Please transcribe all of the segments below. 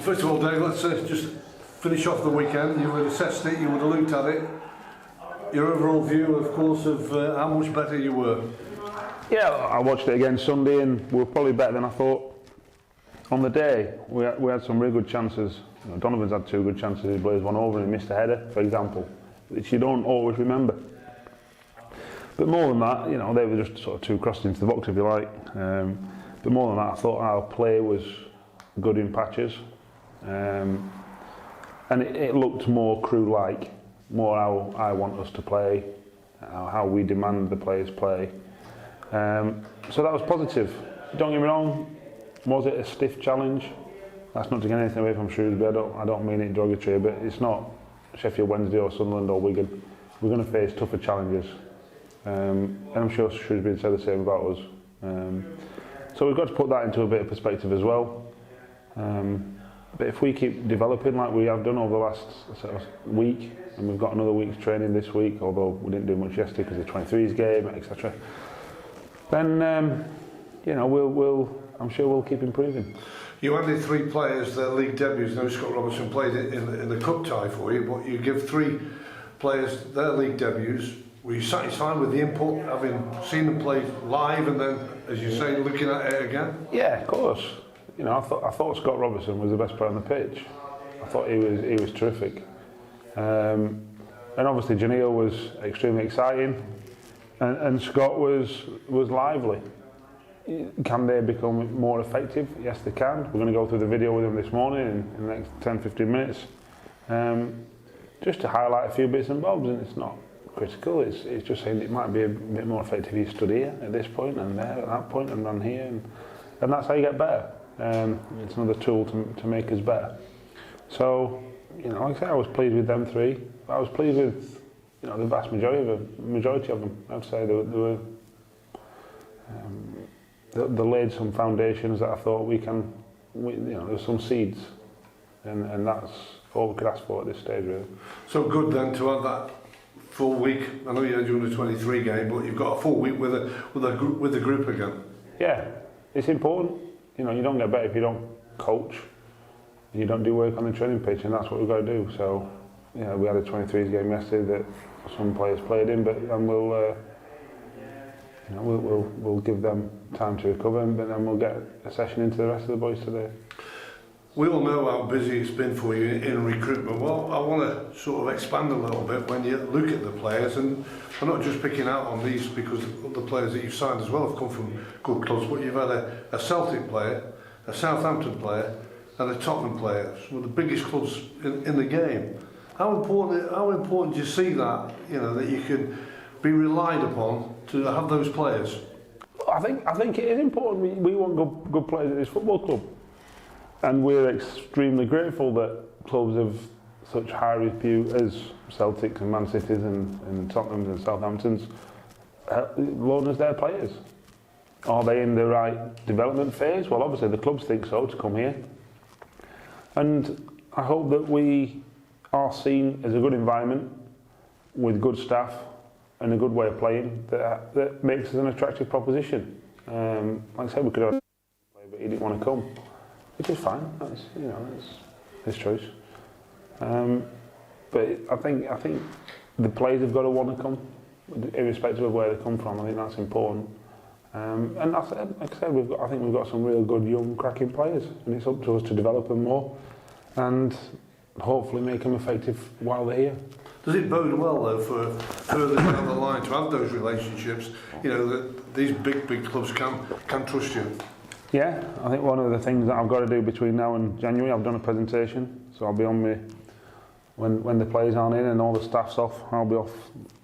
first of all, Dave, let's just finish off the weekend. You would have assessed it, you would have looked at it. Your overall view, of course, of how much better you were. Yeah, I watched it again Sunday and we were probably better than I thought. On the day, we had some really good chances. You know, Donovan's had 2 good chances. He blazed one over and he missed a header, for example, which you don't always remember. But more than that, you know, they were just sort of 2 crossed into the box, if you like. But more than that, I thought our play was good in patches. And it looked more Crew-like, more how I want us to play, how we demand the players play. So that was positive. Don't get me wrong, was it a stiff challenge? That's not to get anything away from Shrewsbury. I don't mean it derogatory, but it's not Sheffield Wednesday or Sunderland or Wigan. We're going to face tougher challenges. And I'm sure Shrewsbury said the same about us. So we've got to put that into a bit of perspective as well. But if we keep developing like we have done over the last week, and we've got another week's training this week, although we didn't do much yesterday because of the 23s game, etc., then you know I'm sure we'll keep improving. You handed 3 players their league debuts. Now Scott Robertson played it in the cup tie for you, but you give 3 players their league debuts. Were you satisfied with the input, having seen them play live and then, as you say, looking at it again? Yeah, of course. You know, I thought Scott Robertson was the best player on the pitch. I thought he was terrific. And obviously Janelle was extremely exciting, and Scott was lively. Can they become more effective? Yes, they can. We're going to go through the video with them this morning in the next 10-15 minutes, just to highlight a few bits and bobs. And it's not critical. It's just saying it might be a bit more effective if you stood here at this point and there at that point and run here, and that's how you get better. It's another tool to make us better. So, you know, like I said, I was pleased with them 3. I was pleased with, you know, the vast majority of them. I'd say they laid some foundations that I thought you know, there's some seeds, and that's all we could ask for at this stage, really. So good then to have that full week. I know you had your under-23 game, but you've got a full week with the group again. Yeah, it's important. You know, you don't get better if you don't coach, and you don't do work on the training pitch, and that's what we've got to do. So, you know, we had a 23s game yesterday that some players played in, and we'll give them time to recover, and then we'll get a session into the rest of the boys today. We all know how busy it's been for you in recruitment. Well, I want to sort of expand a little bit when you look at the players, and I'm not just picking out on these because the players that you've signed as well have come from good clubs, but you've had a Celtic player, a Southampton player, and a Tottenham player, some of the biggest clubs in the game. How important do you see that, you know, that you can be relied upon to have those players? I think it is important. We want good players at this football club. And we're extremely grateful that clubs of such high repute as Celtics and Man Cities and Tottenhams and Southamptons loan us their players. Are they in the right development phase? Well, obviously the clubs think so, to come here. And I hope that we are seen as a good environment with good staff and a good way of playing that makes us an attractive proposition. Like I said, we could have but he didn't want to come, which is fine. That's, you know, that's his choice. But I think the players have got to want to come, irrespective of where they come from. I think that's important. And like I said, I think we've got some real good young cracking players, and it's up to us to develop them more and hopefully make them effective while they're here. Does it bode well though for further down the line to have those relationships? You know, that these big clubs can trust you. Yeah, I think one of the things that I've got to do between now and January, I've done a presentation, so I'll be on me when the players aren't in and all the staff's off. I'll be off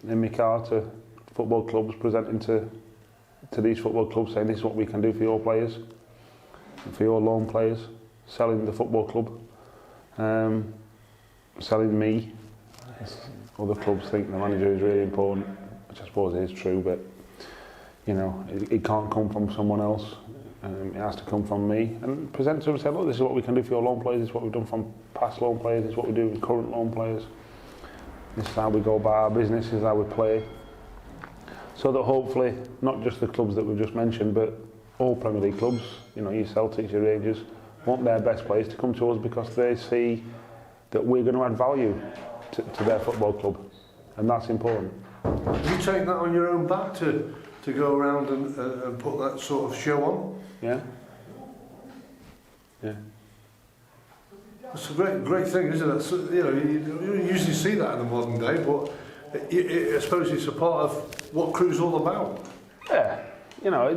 in my car to football clubs, presenting to these football clubs, saying this is what we can do for your players, for your loan players, selling the football club, selling me. Other clubs think the manager is really important, which I suppose is true, but you know, it can't come from someone else. It has to come from me, and present to them and say, look, this is what we can do for your loan players, this is what we've done from past loan players, this is what we do with current loan players, this is how we go about our business, this is how we play. So that hopefully, not just the clubs that we've just mentioned, but all Premier League clubs, you know, your Celtics, your Rangers, want their best players to come to us because they see that we're going to add value to their football club, and that's important. Do you take that on your own back to go around and put that sort of show on? Yeah. Yeah. It's a great thing, isn't it? So, you know, you usually see that in the modern day, but I suppose it's a part of what crew's all about. Yeah, you know,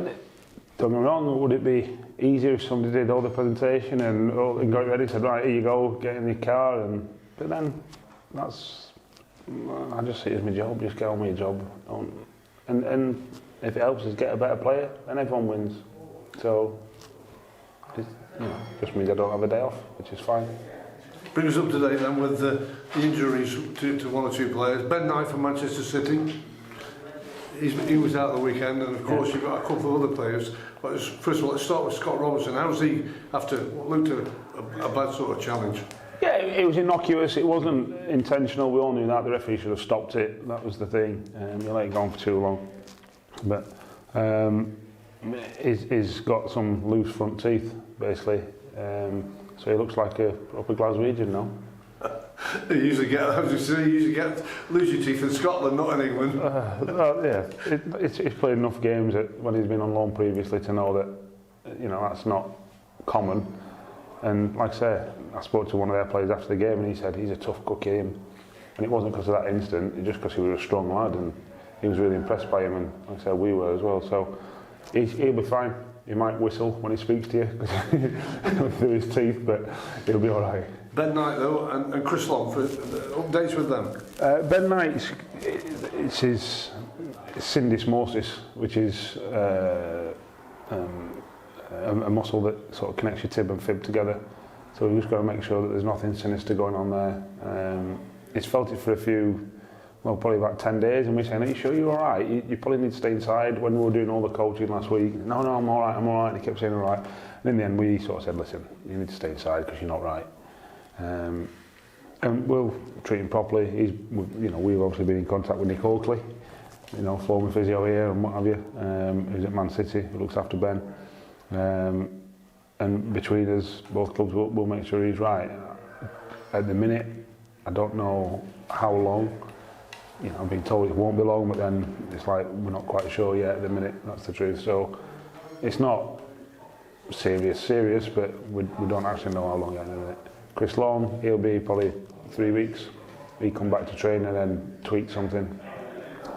don't get me wrong, would it be easier if somebody did all the presentation and got it ready, said, right, here you go, get in your car, but then I just see it as my job, just get on with your job. And if it helps us get a better player, then everyone wins. So, just means I don't have a day off, which is fine. Bring us up to date then with the injuries to one or two players. Ben Knight from Manchester City, he was out the weekend, and of course you've got a couple of other players. But first of all, let's start with Scott Robertson. How's he, after what looked a bad sort of challenge? Yeah, it was innocuous, it wasn't intentional, we all knew that, the referee should have stopped it, that was the thing. You let it go on for too long. But he's got some loose front teeth, basically. So he looks like a proper Glaswegian now. You usually get lose your teeth in Scotland, not in England. Yeah, he's played enough games when he's been on loan previously to know that, that's not common. And like I say, I spoke to one of their players after the game and he said he's a tough cookie, him. And it wasn't because of that incident, it's just because he was a strong lad and he was really impressed by him, and like I said, we were as well. So he'll be fine. He might whistle when he speaks to you through his teeth, but he'll be all right. Ben Knight though, and Chris Long, for updates with them. Ben Knight, it's his syndesmosis, which is a muscle that sort of connects your tib and fib together. So we've just got to make sure that there's nothing sinister going on there. He's felt it for probably about 10 days, and we're saying, are you sure you're all right? You probably need to stay inside. When we were doing all the coaching last week, no, I'm all right. And he kept saying, all right. And in the end, we sort of said, listen, you need to stay inside because you're not right. And we'll treat him properly. We've obviously been in contact with Nick Oakley, former physio here and what have you, who's at Man City, who looks after Ben. And between us, both clubs, we'll make sure he's right. At the minute, I don't know how long. I've been told it won't be long, but then it's like we're not quite sure yet at the minute. That's the truth. So it's not serious, but we don't actually know how long yet at the minute. Chris Long, he'll be probably 3 weeks. He come back to train and then tweak something.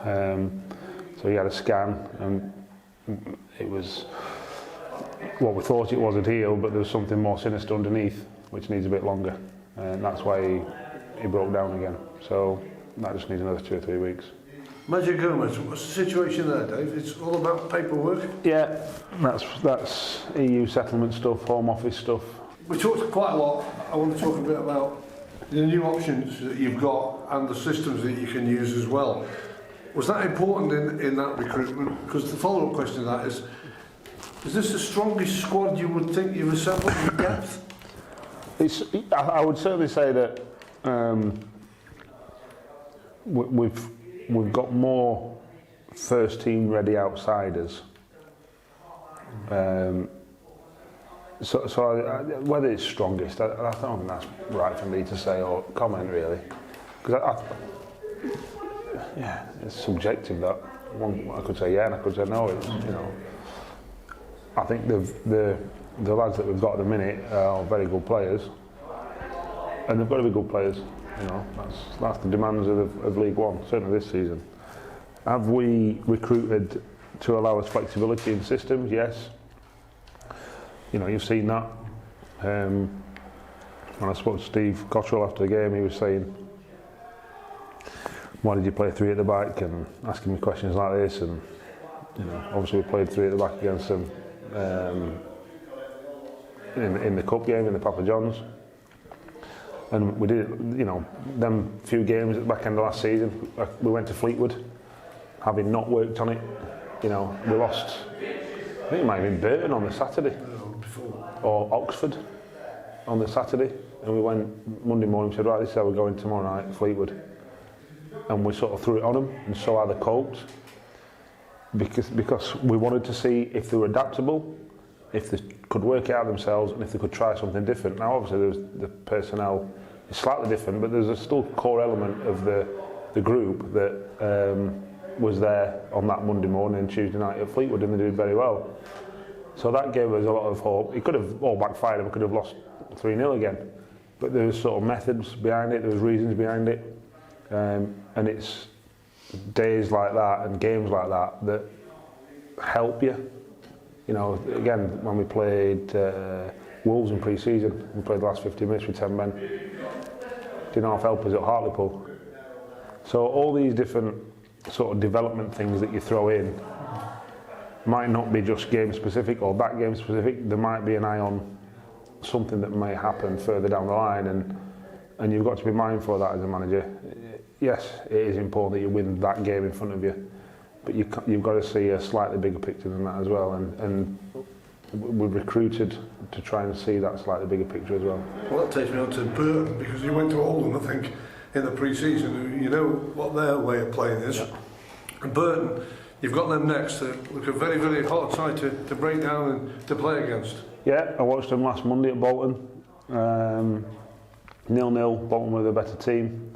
So he had a scan, and it was what we thought it was a deal, but there was something more sinister underneath, which needs a bit longer, and that's why he broke down again. So that just needs another 2 or 3 weeks. Magic Gomez, what's the situation there, Dave? It's all about paperwork? Yeah, that's EU settlement stuff, Home Office stuff. We talked quite a lot. I want to talk a bit about the new options that you've got and the systems that you can use as well. Was that important in that recruitment? Because the follow-up question to that is this the strongest squad you would think you've assembled in depth? I would certainly say that we've got more first team ready outsiders. So whether it's strongest, I don't think that's right for me to say or comment really, because it's subjective. That one, I could say yeah and I could say no. I think the lads that we've got at the minute are very good players, and they've got to be good players. That's the demands of League One, certainly this season. Have we recruited to allow us flexibility in systems? Yes. You've seen that. When I spoke to Steve Cottrell after the game, he was saying, why did you play 3 at the back, and asking me questions like this, and obviously we played 3 at the back against them in the cup game in the Papa John's. And we did, them few games at the back end of last season, we went to Fleetwood, having not worked on it. We lost, I think it might have been Burton on the Saturday, or Oxford on the Saturday. And we went Monday morning, said, right, this is how we're going tomorrow night, Fleetwood. And we sort of threw it on them and saw how they coped. Because we wanted to see if they were adaptable, if they could work it out themselves and if they could try something different. Now obviously the personnel is slightly different, but there's a still core element of the group that was there on that Monday morning and Tuesday night at Fleetwood, and they did very well. So that gave us a lot of hope. It could have all backfired and we could have lost 3-0 again, but there was sort of methods behind it, there was reasons behind it, and it's days like that and games like that that help you. You know, again, when we played Wolves in pre-season, we played the last 50 minutes with 10 men. Didn't half help us at Hartlepool. So all these different sort of development things that you throw in might not be just game specific or that game specific. There might be an eye on something that may happen further down the line, and you've got to be mindful of that as a manager. Yes, it is important that you win that game in front of you, but you've got to see a slightly bigger picture than that as well, and we've recruited to try and see that slightly bigger picture as well. Well, that takes me on to Burton, because you went to Oldham, I think, in the pre-season. You know what their way of playing is. Yeah. And Burton, you've got them next. Look a very, very hard side to break down and to play against. Yeah, I watched them last Monday at Bolton. 0-0, Bolton were the better team.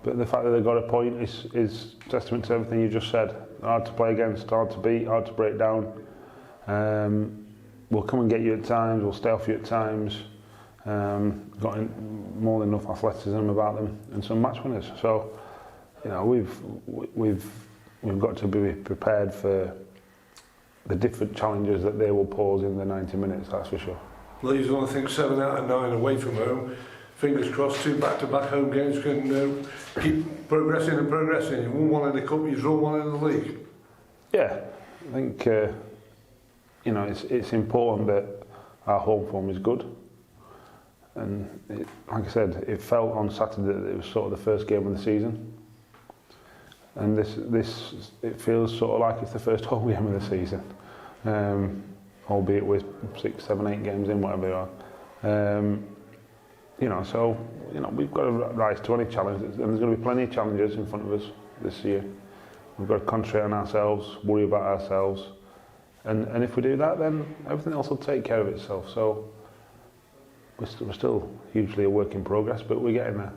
But the fact that they got a point is testament to everything you just said. Hard to play against, hard to beat, hard to break down. We'll come and get you at times, we'll stay off you at times. Got more than enough athleticism about them and some match winners. So, you know, we've got to be prepared for the different challenges that they will pose in the 90 minutes, that's for sure. Leeds only think 7 out of 9 away from home. Fingers crossed, 2 back-to-back home games can keep progressing and progressing. You won one in the cup, you draw one in the league. Yeah, I think you know, it's important that our home form is good. And like I said, it felt on Saturday that it was sort of the first game of the season. And this it feels sort of like it's the first home game of the season, albeit with 6, 7, 8 games in, whatever they are. You know, so you know we've got to rise to any challenge, and there's going to be plenty of challenges in front of us this year. We've got to concentrate on ourselves, worry about ourselves, and if we do that, then everything else will take care of itself. So we're still hugely a work in progress, but we're getting there.